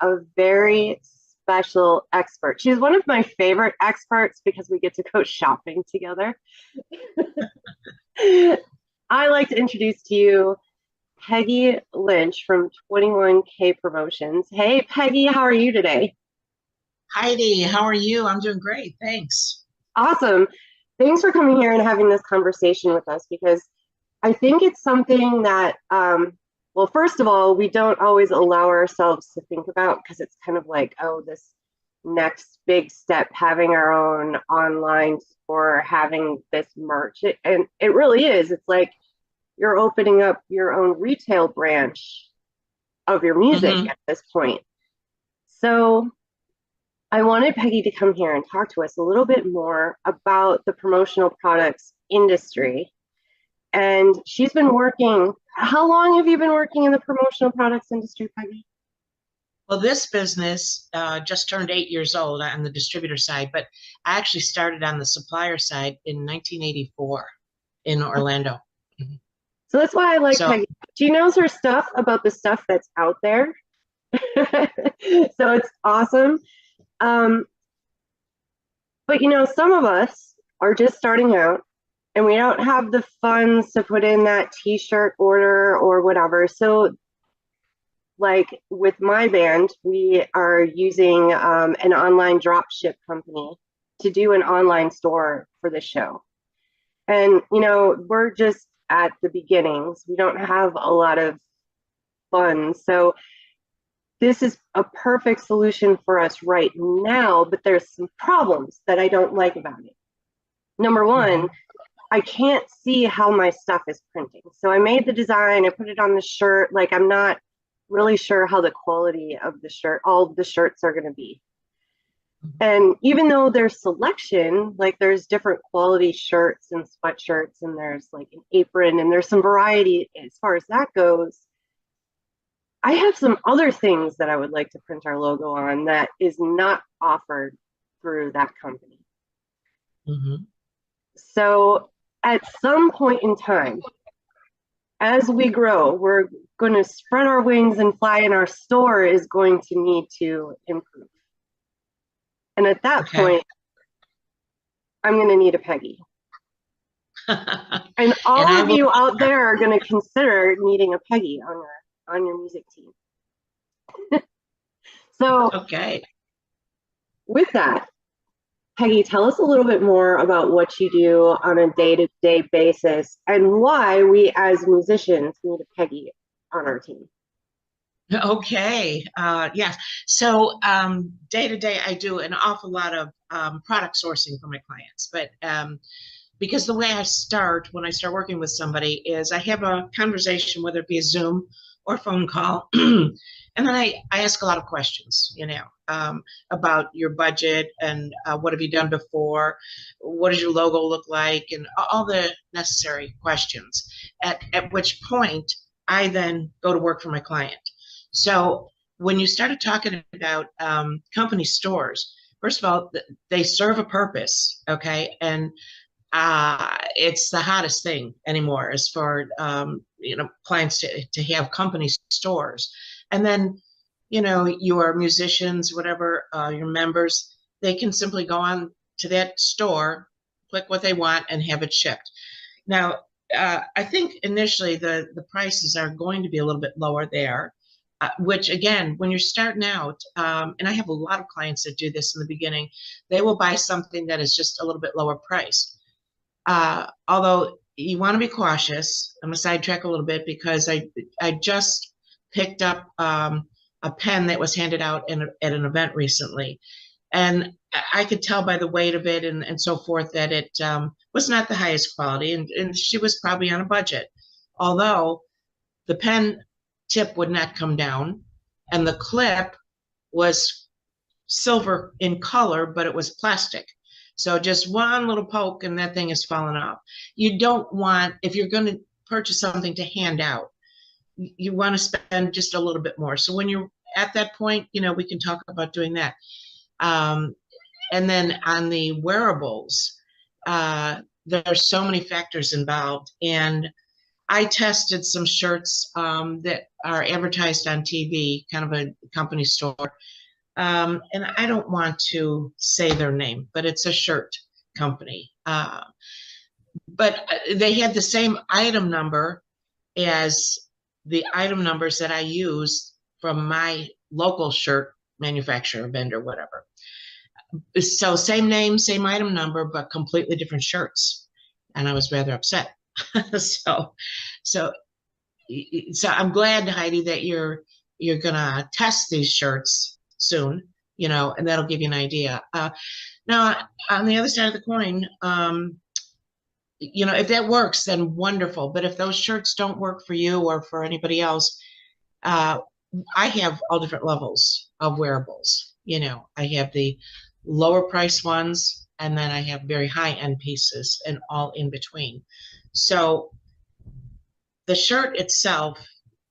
a very special expert. She's one of my favorite experts because we get to go shopping together. I like to introduce to you Peggy Lynch from 21K Promotions. Hey, Peggy, how are you today? Heidi, how are you? I'm doing great, thanks. Awesome. Thanks for coming here and having this conversation with us because I think it's something that, well, first of all, we don't always allow ourselves to think about because it's kind of like, oh, this next big step, having our own online store, having this merch. And it really is. It's like you're opening up your own retail branch of your music hmm at this point. So I wanted Peggy to come here and talk to us a little bit more about the promotional products industry. And she's been working. How long have you been working in the promotional products industry, Peggy? Well, this business just turned 8 years old on the distributor side, but I actually started on the supplier side in 1984 in Orlando. Mhm. So that's why I like So, Peggy. She knows her stuff about the stuff that's out there. So it's awesome. Um, but some of us are just starting out and we don't have the funds to put in that t-shirt order or whatever. So like with my band, we are using an online drop ship company to do an online store for the show. And, we're just at the beginnings. We don't have a lot of funds. So this is a perfect solution for us right now, but there's some problems that I don't like about it. Number one, mhm. I can't see how my stuff is printing. So I made the design, I put it on the shirt. Like I'm not really sure how the quality of the shirt, all of the shirts are going to be. And even though there's selection, like there's different quality shirts and sweatshirts, and there's like an apron, and there's some variety as far as that goes. I have some other things that I would like to print our logo on that is not offered through that company. Mhm. So at some point in time, as we grow, we're going to spread our wings and fly, and our store is going to need to improve. And at that Okay. point, I'm going to need a Peggy. And And all I of will you be out there. there are going to consider needing a Peggy on your music team. So Okay. with that, Peggy, tell us a little bit more about what you do on a day-to-day basis and why we as musicians need a Peggy on our team. Okay. Yes. So day to day, I do an awful lot of product sourcing for my clients, but because the way I start when I start working with somebody is I have a conversation, whether it be a Zoom or phone call, and then I ask a lot of questions, about your budget and what have you done before, what does your logo look like, and all the necessary questions. At which point I then go to work for my client. So when you started talking about company stores, first of all, they serve a purpose, okay, and it's the hottest thing anymore as for clients to have company stores. And then your musicians, whatever, your members, they can simply go on to that store, click what they want, and have it shipped. Now, I think initially the prices are going to be a little bit lower there, which again, when you're starting out, and I have a lot of clients that do this in the beginning, they will buy something that is just a little bit lower priced. Although you want to be cautious, I'm gonna sidetrack a little bit because I just picked up a pen that was handed out at an event recently, and I could tell by the weight of it and so forth that it was not the highest quality, and she was probably on a budget. Although the pen tip would not come down, and the clip was silver in color, but it was plastic. So just one little poke and that thing is falling off. You don't want, if you're going to purchase something to hand out, you want to spend just a little bit more. So when you're at that point, we can talk about doing that. Um, and then on the wearables, there are so many factors involved. And I tested some shirts that are advertised on TV, kind of a company store. And I don't want to say their name, but it's a shirt company. But they had the same item number as the item numbers that I use from my local shirt manufacturer, vendor, whatever. So same name, same item number, but completely different shirts. And I was rather upset. so, so, so I'm glad, Heidi, that you're gonna test these shirts soon, and that'll give you an idea. Now, on the other side of the coin, if that works, then wonderful. But if those shirts don't work for you or for anybody else, I have all different levels of wearables. I have the lower price ones, and then I have very high end pieces and all in between. So the shirt itself,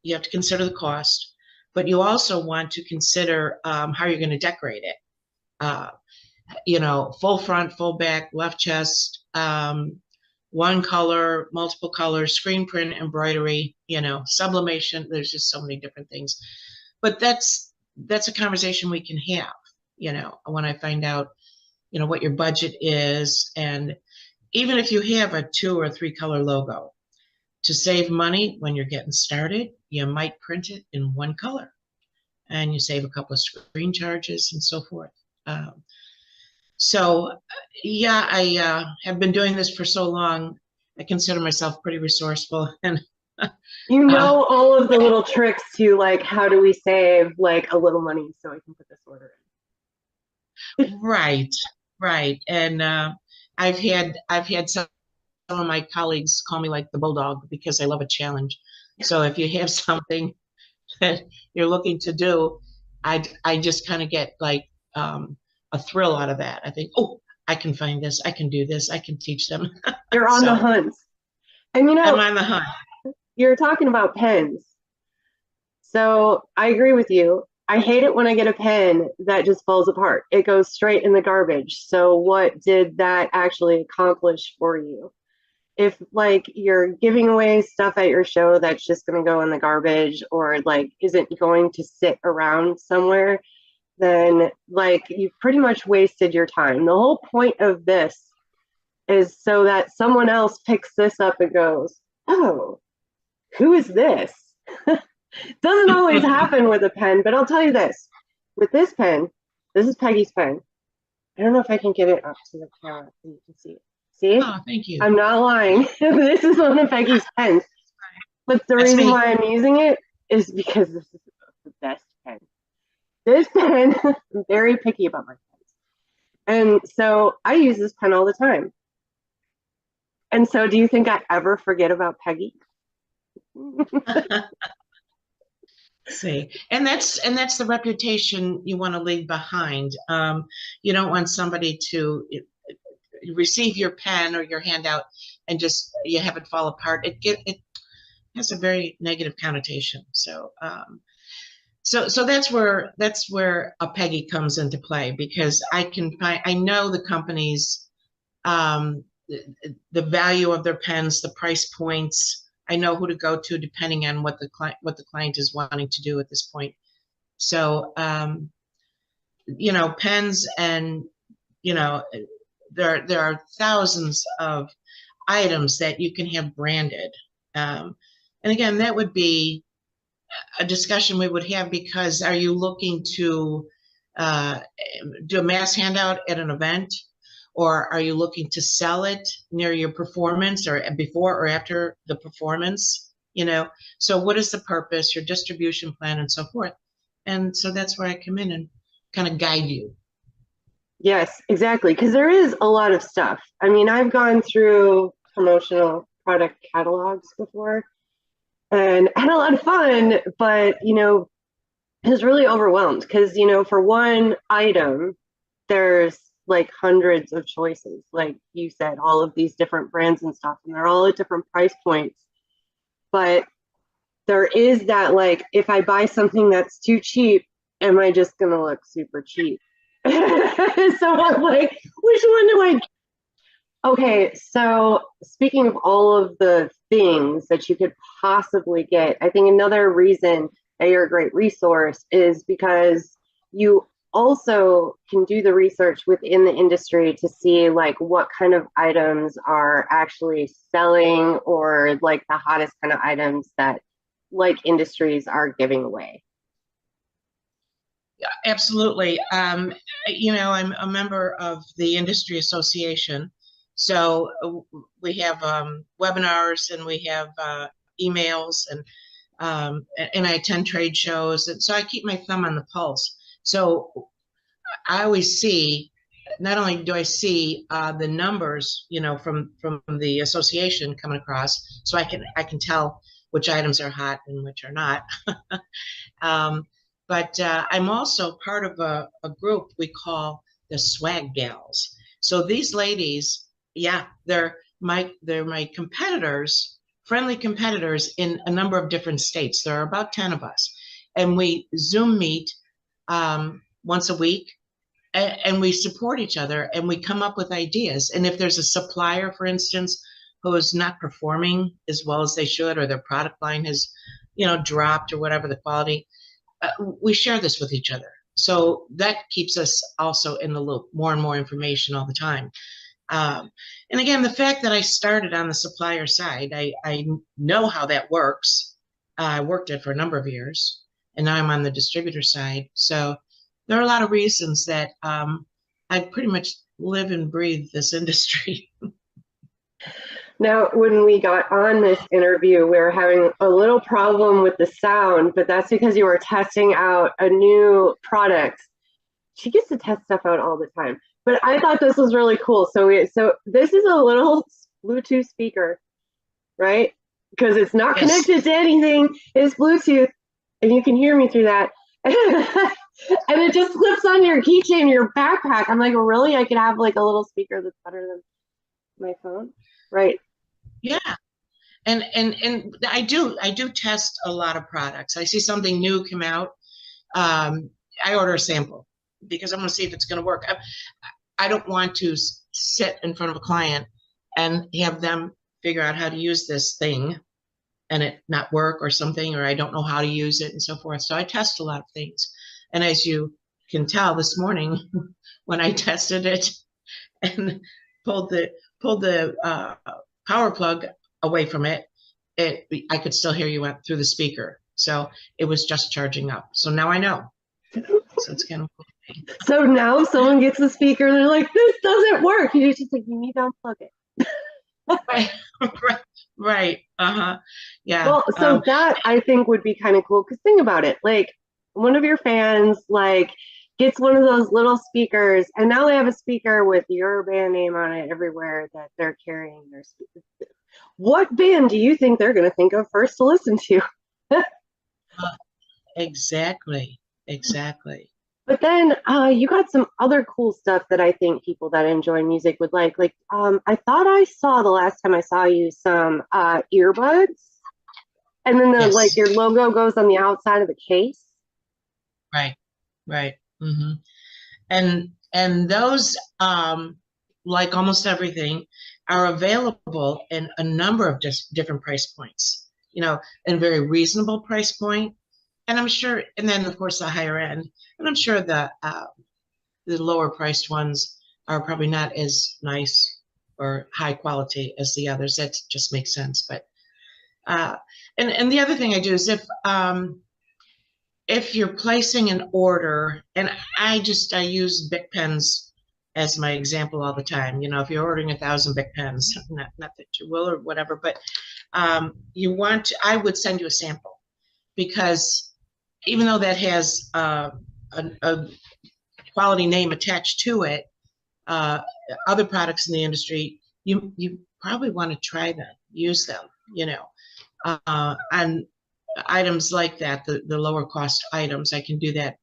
you have to consider the cost, but you also want to consider how you're going to decorate it. Full front, full back, left chest, one color, multiple colors, screen print, embroidery, sublimation. There's just so many different things. But that's a conversation we can have, when I find out, what your budget is. And even if you have a 2 or 3 color logo, to save money when you're getting started, you might print it in one color and you save a couple of screen charges and so forth. So yeah, I have been doing this for so long. I consider myself pretty resourceful, and all of the little tricks to like, how do we save like a little money so I can put this order in. Right. And I've had some of my colleagues call me like the bulldog because I love a challenge. So if you have something that you're looking to do, I just kind of get like a thrill out of that. I think, oh, I can find this, I can do this, I can teach them. You're on the hunt. And I'm on the hunt. You're talking about pens. So I agree with you. I hate it when I get a pen that just falls apart. It goes straight in the garbage. So what did that actually accomplish for you? If like you're giving away stuff at your show that's just going to go in the garbage or like isn't going to sit around somewhere, then like you've pretty much wasted your time. The whole point of this is so that someone else picks this up and goes, oh, who is this? Doesn't always happen with a pen, but I'll tell you this. With this pen, this is Peggy's pen. I don't know if I can get it up to the camera so you can see it. See? Oh, thank you. I'm not lying. This is one of Peggy's pens. But the reason why I'm using it is because this is the best pen. This pen, I'm very picky about my pens. And so I use this pen all the time. And so do you think I ever forget about Peggy? See, and that's the reputation you want to leave behind. You don't want somebody to receive your pen or your handout and just you have it fall apart. It has a very negative connotation. So so that's where a Peggy comes into play, because I know the companies, the value of their pens, the price points. I know who to go to depending on what the client is wanting to do at this point. So pens, and there are thousands of items that you can have branded. And again, that would be a discussion we would have, because are you looking to do a mass handout at an event, or are you looking to sell it near your performance or before or after the performance? So what is the purpose, your distribution plan, and so forth? And so that's where I come in and kind of guide you. Yes, exactly. Because there is a lot of stuff. I mean, I've gone through promotional product catalogs before and had a lot of fun, but, I was really overwhelmed because, for one item, there's like hundreds of choices. Like you said, all of these different brands and stuff, and they're all at different price points. But there is that, like, if I buy something that's too cheap, am I just going to look super cheap? So I'm like, which one do I Okay, so speaking of all of the things that you could possibly get, I think another reason that you're a great resource is because you also can do the research within the industry to see like what kind of items are actually selling or like the hottest kind of items that like industries are giving away. Yeah, absolutely. I'm a member of the industry association, so we have webinars and we have emails and I attend trade shows, and so I keep my thumb on the pulse. So I always see, not only do I see the numbers, from the association coming across, so I can tell which items are hot and which are not. Um, but I'm also part of a group we call the Swag Gals. So these ladies, yeah, they're my competitors, friendly competitors in a number of different states. There are about 10 of us, and we Zoom meet once a week, and we support each other and we come up with ideas. And if there's a supplier, for instance, who is not performing as well as they should, or their product line has, dropped or whatever the quality, we share this with each other. So that keeps us also in the loop, more and more information all the time. Um, and again, the fact that I started on the supplier side, I know how that works. I worked it for a number of years, and now I'm on the distributor side. So there are a lot of reasons that I pretty much live and breathe this industry. Now, when we got on this interview, we were having a little problem with the sound, but that's because you were testing out a new product. She gets to test stuff out all the time. But I thought this was really cool. So this is a little Bluetooth speaker, right? Because it's not Yes. connected to anything. It's Bluetooth, and you can hear me through that. And it just clips on your keychain, your backpack. I'm like, really? I could have like a little speaker that's better than my phone, right? Yeah. And I do test a lot of products. I see something new come out. Um, I order a sample because I'm going to see if it's going to work. I don't want to sit in front of a client and have them figure out how to use this thing and it not work or something, or I don't know how to use it and so forth. So I test a lot of things. And as you can tell this morning, when I tested it and pulled the pulled the power plug away from it, I could still hear you went through the speaker. So it was just charging up. So now I know. So it's kind of cool. So now someone gets a speaker and they're like, this doesn't work. You just like, you need to unplug it. Right, right, right. Uh-huh. Yeah. Well, so that I think would be kind of cool because think about it. Like one of your fans like gets one of those little speakers and now they have a speaker with your band name on it everywhere that they're carrying their speakers. What band do you think they're going to think of first to listen to? Exactly. Exactly. But then you got some other cool stuff that I think people that enjoy music would like. Like I thought I saw the last time I saw you some earbuds, and then the like Yes. your logo goes on the outside of the case. Right. Right. Hmm. And those, like almost everything, are available in a number of just different price points. In a very reasonable price point, and I'm sure, and then of course the higher end, and I'm sure the lower priced ones are probably not as nice or high quality as the others. That just makes sense. But uh, and the other thing I do is if you're placing an order, and I use Bic pens as my example all the time. If you're ordering 1,000 Bic pens, not that you will or whatever, but I would send you a sample because even though that has a quality name attached to it, uh, other products in the industry, you probably want to try them, use them, and items like that, the lower cost items, I can do that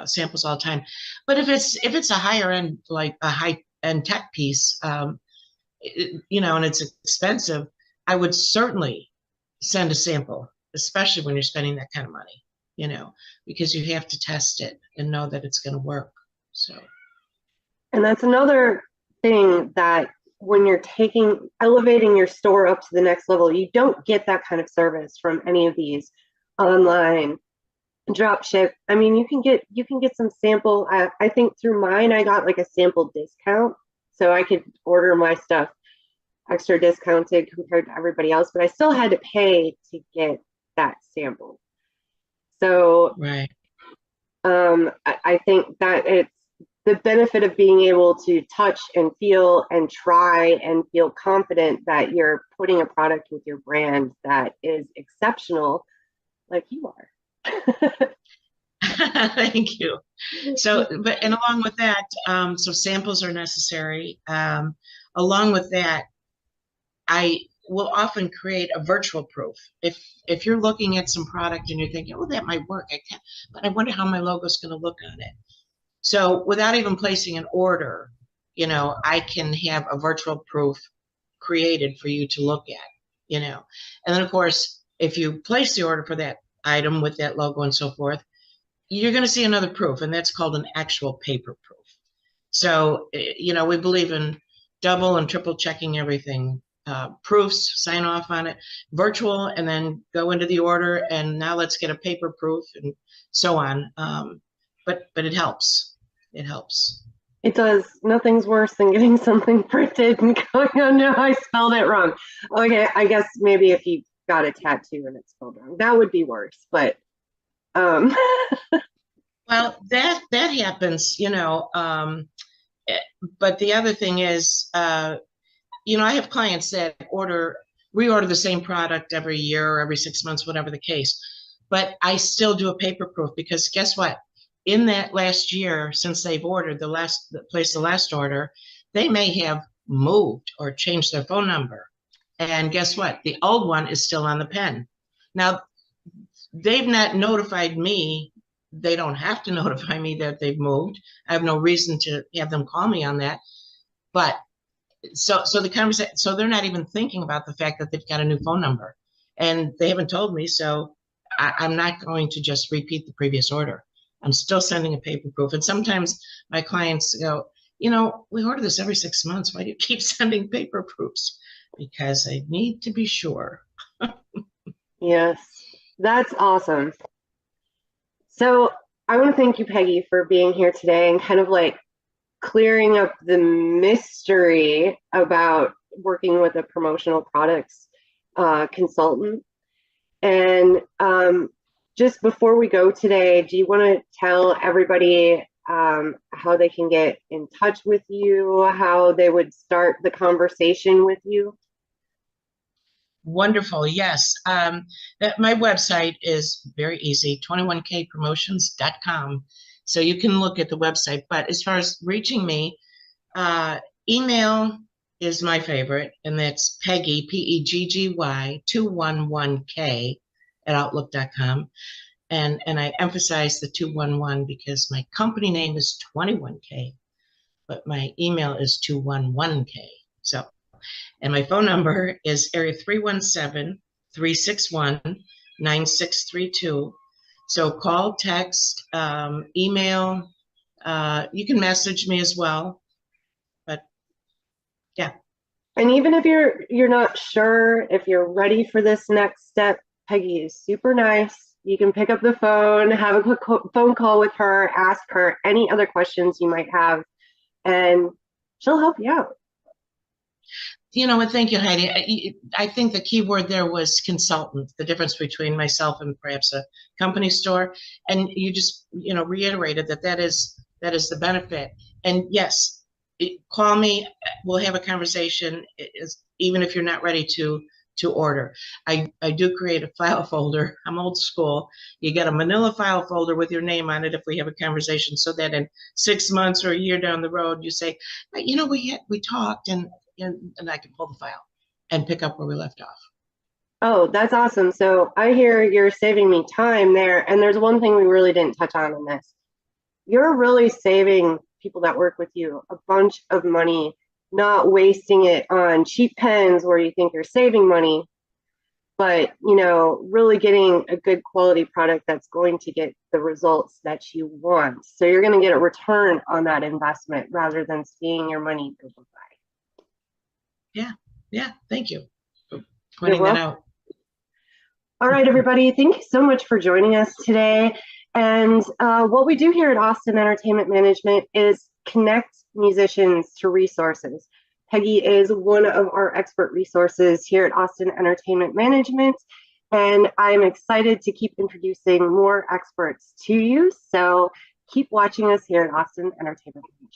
samples all the time. But if it's a higher end, like a high end tech piece, and it's expensive, I would certainly send a sample, especially when you're spending that kind of money, because you have to test it and know that it's going to work. So And that's another thing that when you're elevating your store up to the next level, you don't get that kind of service from any of these online drop ship. I mean, you can get some sample. I think through mine, I got like a sample discount, so I could order my stuff extra discounted compared to everybody else, but I still had to pay to get that sample. So Right. I think that it's the benefit of being able to touch and feel and try and feel confident that you're putting a product with your brand that is exceptional, like you are. Thank you. So, but and along with that, so samples are necessary. Along with that, I will often create a virtual proof. If you're looking at some product and you're thinking, oh, that might work, but I wonder how my logo is going to look on it. So without even placing an order, I can have a virtual proof created for you to look at, And then of course, if you place the order for that item with that logo and so forth, you're going to see another proof, and that's called an actual paper proof. So, we believe in double and triple checking everything. Proofs, sign off on it, virtual, and then go into the order, and now let's get a paper proof and so on. But it helps. It helps. It does. Nothing's worse than getting something printed and going, oh no, I spelled it wrong. Okay, I guess maybe if you got a tattoo and it's spelled wrong, that would be worse. But well, that happens, but the other thing is, I have clients that reorder the same product every year or every 6 months, whatever the case. But I still do a paper proof because guess what? In that last year, since they've ordered placed the last order, they may have moved or changed their phone number. And guess what? The old one is still on the pen. Now, they've not notified me. They don't have to notify me that they've moved. I have no reason to have them call me on that. But so the conversation, so they're not even thinking about the fact that they've got a new phone number, and they haven't told me. So I'm not going to just repeat the previous order. I'm still sending a paper proof. And sometimes my clients go, we order this every 6 months. Why do you keep sending paper proofs? Because I need to be sure. Yes, that's awesome. So I want to thank you, Peggy, for being here today and kind of like clearing up the mystery about working with a promotional products consultant. And just before we go today, do you want to tell everybody how they can get in touch with you, how they would start the conversation with you? Wonderful. Yes. My website is very easy, 21kpromotions.com. So you can look at the website. But as far as reaching me, email is my favorite, and that's Peggy, Peggy, 211K at outlook.com. And I emphasize the 211 because my company name is 21K, but my email is 211K. So, and my phone number is area 317-361-9632. So call, text, email. You can message me as well. But yeah. And even if you're not sure if you're ready for this next step, Peggy is super nice. You can pick up the phone, have a quick phone call with her, ask her any other questions you might have, and she'll help you out. And thank you, Heidi. I think the key word there was consultant, the difference between myself and perhaps a company store. And you just, reiterated that is the benefit. And yes, call me. We'll have a conversation, even if you're not ready to order. I do create a file folder. I'm old school. You get a manila file folder with your name on it if we have a conversation, so that in 6 months or a year down the road, you say, we talked, and I can pull the file and pick up where we left off. Oh, that's awesome. So I hear you're saving me time there. And there's one thing we really didn't touch on in this. You're really saving people that work with you a bunch of money, not wasting it on cheap pens where you think you're saving money, but really getting a good quality product that's going to get the results that you want. So you're going to get a return on that investment rather than seeing your money go by. Yeah. Thank you for You're pointing that welcome. out. All right, everybody, thank you so much for joining us today. And what we do here at Austin Entertainment Management is connect musicians to resources. Peggy is one of our expert resources here at Austin Entertainment Management, and I'm excited to keep introducing more experts to you. So keep watching us here at Austin Entertainment Management.